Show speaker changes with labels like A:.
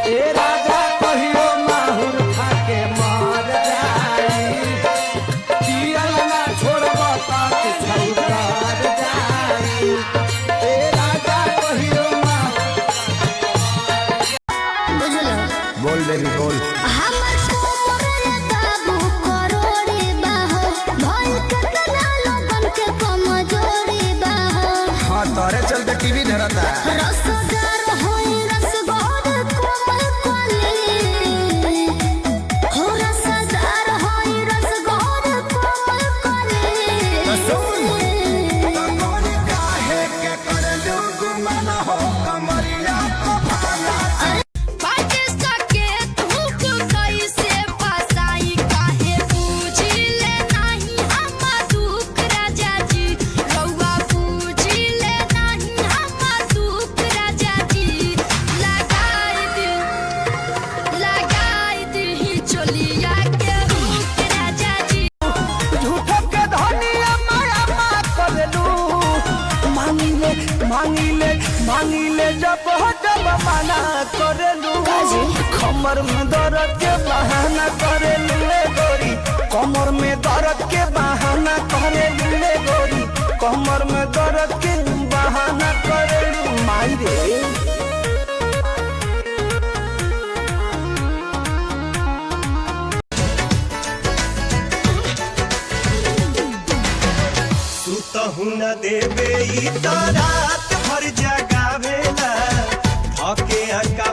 A: ए राजा कहियो माहुर खाके मर जाई पियल ना छोड़ब त छौकर जाई ए राजा कहियो
B: बुझलो
A: बोल बेबी बोल
B: हमर कोमरे बाबू करोड़े बाहो भई कतना लोगन के कमजोरी बाहो
A: हां तोरे चलते टीवी धरता
B: रसदार होई रसगोर कोमल कोली हो रसदार होई रसगोर कोमल कोली
A: कौन काहे के करलू गुमान हो कमरिया को भाला
B: बाटे सके धूप कैसे फसाई काहे पूछिले नहीं हम दुख राजा जी रउआ पूछिले नहीं हम दुख राजा जी लगाई दी चोलिया के हुक राजा जी
A: झूठो के धनिया माया मा करलू मांगिले जब हो जब मना करलू कमर में दर्द के बहाना करलू ले गोरी कमर में दर्द के बहाना करलू ले गोरी कमर में दर्द के बहाना करलू माई रे
C: सुतहु न देवे ई त रात भर जगावेला थके अका